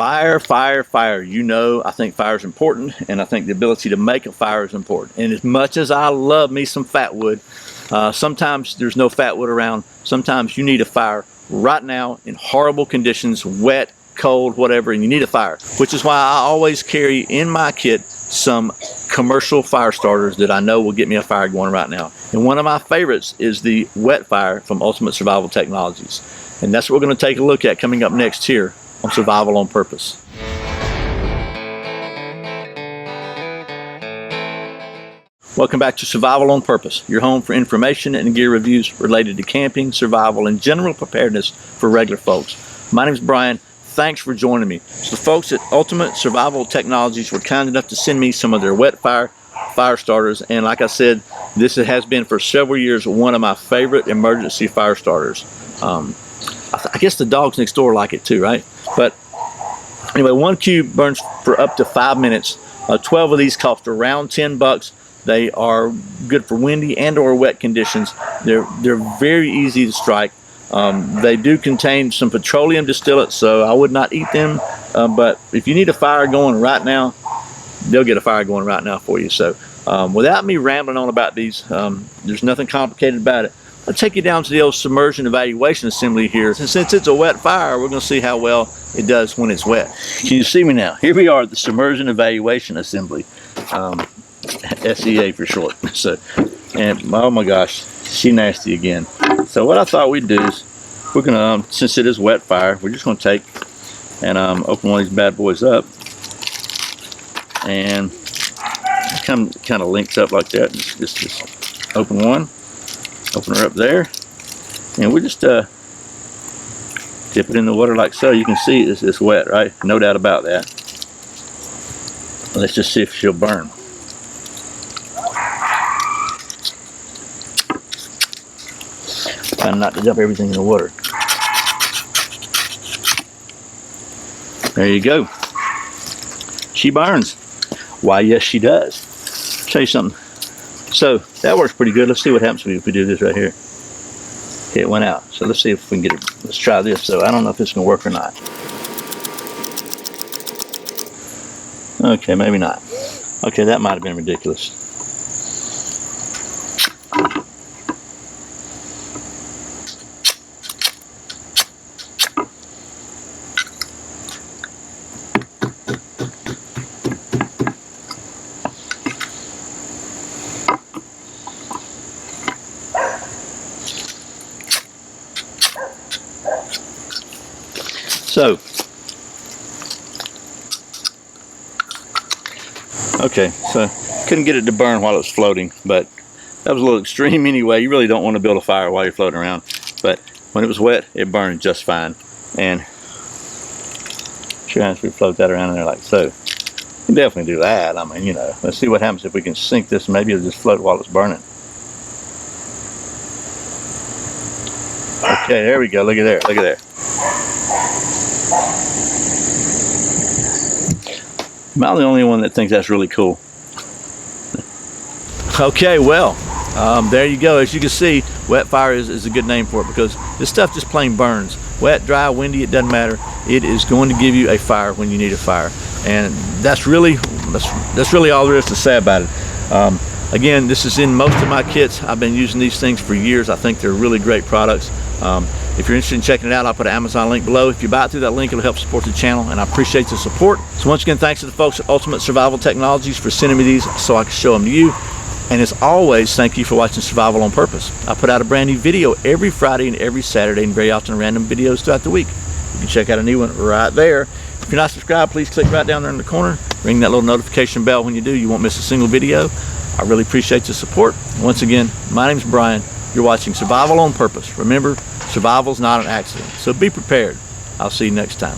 Fire, fire, fire. You know, I think fire is important, and I think the ability to make a fire is important. And as much as I love me some fat wood, sometimes there's no fat wood around. Sometimes you need a fire right now in horrible conditions, wet, cold, whatever, and you need a fire. Which is why I always carry in my kit some commercial fire starters that I know will get me a fire going right now. And one of my favorites is the WetFire from Ultimate Survival Technologies. And that's what we're going to take a look at coming up next here on Survival on Purpose. Welcome back to Survival on Purpose, your home for information and gear reviews related to camping, survival, and general preparedness for regular folks. My name is Brian. Thanks for joining me. So the folks at Ultimate Survival Technologies were kind enough to send me some of their WetFire fire starters, and like I said, this has been for several years one of my favorite emergency fire starters. I guess the dogs next door like it too, right? But anyway, one cube burns for up to 5 minutes. 12 of these cost around $10. They are good for windy and or wet conditions. They're very easy to strike. They do contain some petroleum distillate, so I would not eat them. But if you need a fire going right now, they'll get a fire going right now for you. So without me rambling on about these, there's nothing complicated about it. I'll take you down to the old submersion evaluation assembly here. And since it's a wet fire, we're going to see how well it does when it's wet. Can you see me now? Here we are at the submersion evaluation assembly, SEA for short. So, and oh my gosh, she nasty again. So what I thought we'd do is we're going to, since it is wet fire, we're just going to take and open one of these bad boys up, and it kind of links up like that. Just open one. Open her up there, and we just dip it in the water like so. You can see it's wet, right? No doubt about that. Let's just see if she'll burn. Trying not to dump everything in the water. There you go. She burns. Why, yes, she does. I'll tell you something. So that works pretty good. Let's see what happens if we do this right here. Okay, it went out. So let's see if we can get it. Let's try this. So I don't know if it's going to work or not. Okay, maybe not. Okay, that might have been ridiculous. So, okay, so couldn't get it to burn while it was floating, but that was a little extreme anyway. You really don't want to build a fire while you're floating around, but when it was wet, it burned just fine. And sure as we float that around in there like so. You can definitely do that. I mean, you know, let's see what happens if we can sink this. Maybe it'll just float while it's burning. Okay, there we go. Look at there. Look at there. Am I the only one that thinks that's really cool? Okay, well, there you go. As you can see, wet fire is a good name for it, because this stuff just plain burns. Wet, dry, windy, it doesn't matter. It is going to give you a fire when you need a fire, and that's really all there is to say about it. Again, this is in most of my kits. I've been using these things for years. I think they're really great products. If you're interested in checking it out, I'll put an Amazon link below. If you buy it through that link, it'll help support the channel, and I appreciate the support. So once again, thanks to the folks at Ultimate Survival Technologies for sending me these so I can show them to you. And as always, thank you for watching Survival on Purpose. I put out a brand new video every Friday and every Saturday, and very often random videos throughout the week. You can check out a new one right there. If you're not subscribed, please click right down there in the corner. Ring that little notification bell when you do. You won't miss a single video. I really appreciate the support. Once again, my name's Brian. You're watching Survival on Purpose. Remember, survival's not an accident, so be prepared. I'll see you next time.